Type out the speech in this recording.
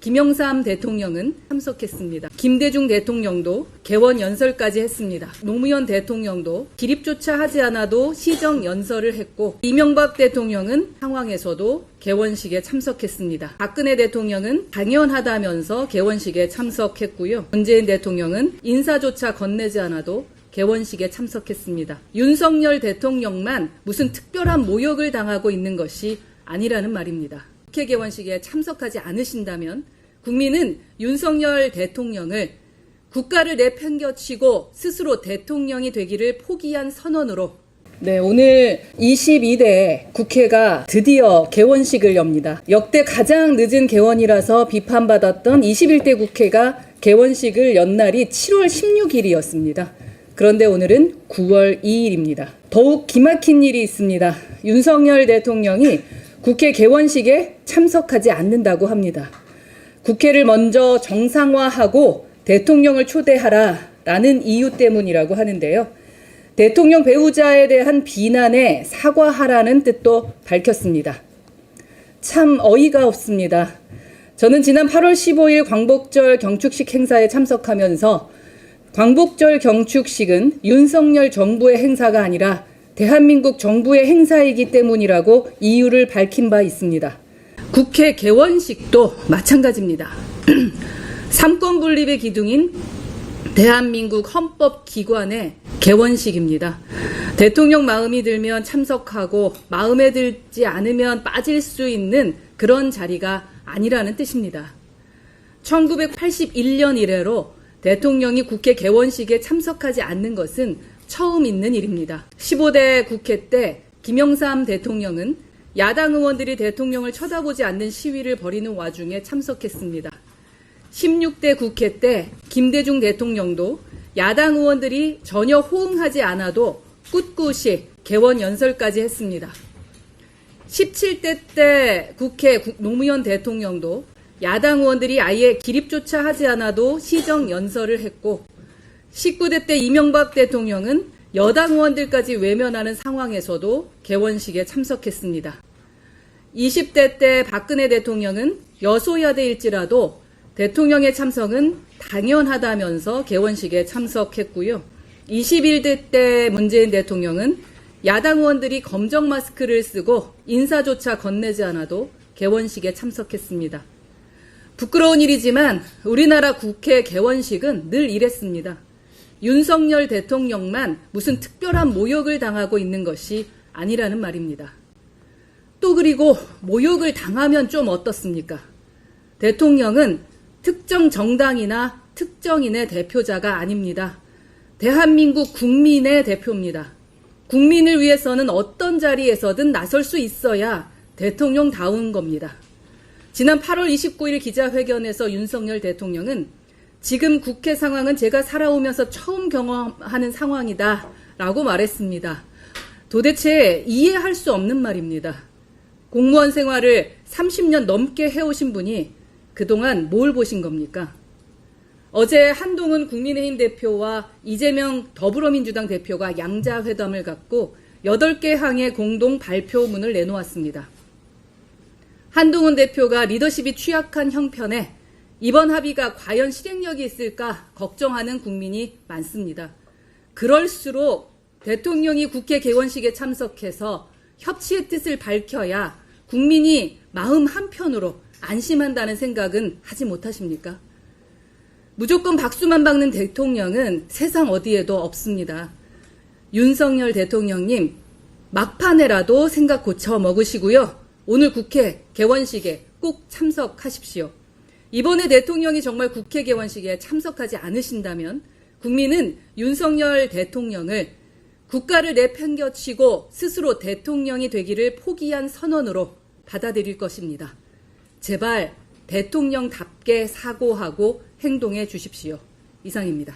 김영삼 대통령은 참석했습니다. 김대중 대통령도 개원 연설까지 했습니다. 노무현 대통령도 기립조차 하지 않아도 시정 연설을 했고, 이명박 대통령은 상황에서도 개원식에 참석했습니다. 박근혜 대통령은 당연하다면서 개원식에 참석했고요. 문재인 대통령은 인사조차 건네지 않아도 개원식에 참석했습니다. 윤석열 대통령만 무슨 특별한 모욕을 당하고 있는 것이 아니라는 말입니다. 국회 개원식에 참석하지 않으신다면 국민은 윤석열 대통령을 국가를 내팽겨치고 스스로 대통령이 되기를 포기한 선언으로, 오늘 22대 국회가 드디어 개원식을 엽니다. 역대 가장 늦은 개원이라서 비판받았던 21대 국회가 개원식을 연 날이 7월 16일이었습니다. 그런데 오늘은 9월 2일입니다. 더욱 기막힌 일이 있습니다. 윤석열 대통령이 국회 개원식에 참석하지 않는다고 합니다. 국회를 먼저 정상화하고 대통령을 초대하라라는 이유 때문이라고 하는데요. 대통령 배우자에 대한 비난에 사과하라는 뜻도 밝혔습니다. 참 어이가 없습니다. 저는 지난 8월 15일 광복절 경축식 행사에 참석하면서 광복절 경축식은 윤석열 정부의 행사가 아니라 대한민국 정부의 행사이기 때문이라고 이유를 밝힌 바 있습니다. 국회 개원식도 마찬가지입니다. 삼권 분립의 기둥인 대한민국 헌법기관의 개원식입니다. 대통령 마음이 들면 참석하고 마음에 들지 않으면 빠질 수 있는 그런 자리가 아니라는 뜻입니다. 1981년 이래로 대통령이 국회 개원식에 참석하지 않는 것은 처음 있는 일입니다. 15대 국회 때 김영삼 대통령은 야당 의원들이 대통령을 쳐다보지 않는 시위를 벌이는 와중에 참석했습니다. 16대 국회 때 김대중 대통령도 야당 의원들이 전혀 호응하지 않아도 꿋꿋이 개원 연설까지 했습니다. 17대 때 국회 노무현 대통령도 야당 의원들이 아예 기립조차 하지 않아도 시정 연설을 했고, 19대 때 이명박 대통령은 여당 의원들까지 외면하는 상황에서도 개원식에 참석했습니다. 20대 때 박근혜 대통령은 여소야대일지라도 대통령의 참석은 당연하다면서 개원식에 참석했고요. 21대 때 문재인 대통령은 야당 의원들이 검정 마스크를 쓰고 인사조차 건네지 않아도 개원식에 참석했습니다. 부끄러운 일이지만 우리나라 국회 개원식은 늘 이랬습니다. 윤석열 대통령만 무슨 특별한 모욕을 당하고 있는 것이 아니라는 말입니다. 또 그리고 모욕을 당하면 좀 어떻습니까? 대통령은 특정 정당이나 특정인의 대표자가 아닙니다. 대한민국 국민의 대표입니다. 국민을 위해서는 어떤 자리에서든 나설 수 있어야 대통령다운 겁니다. 지난 8월 29일 기자회견에서 윤석열 대통령은 지금 국회 상황은 제가 살아오면서 처음 경험하는 상황이다 라고 말했습니다. 도대체 이해할 수 없는 말입니다. 공무원 생활을 30년 넘게 해오신 분이 그동안 뭘 보신 겁니까? 어제 한동훈 국민의힘 대표와 이재명 더불어민주당 대표가 양자회담을 갖고 8개 항의 공동 발표문을 내놓았습니다. 한동훈 대표가 리더십이 취약한 형편에 이번 합의가 과연 실행력이 있을까 걱정하는 국민이 많습니다. 그럴수록 대통령이 국회 개원식에 참석해서 협치의 뜻을 밝혀야 국민이 마음 한편으로 안심한다는 생각은 하지 못하십니까? 무조건 박수만 박는 대통령은 세상 어디에도 없습니다. 윤석열 대통령님, 막판에라도 생각 고쳐 먹으시고요. 오늘 국회 개원식에 꼭 참석하십시오. 이번에 대통령이 정말 국회 개원식에 참석하지 않으신다면 국민은 윤석열 대통령을 국가를 내팽겨치고 스스로 대통령이 되기를 포기한 선언으로 받아들일 것입니다. 제발 대통령답게 사고하고 행동해 주십시오. 이상입니다.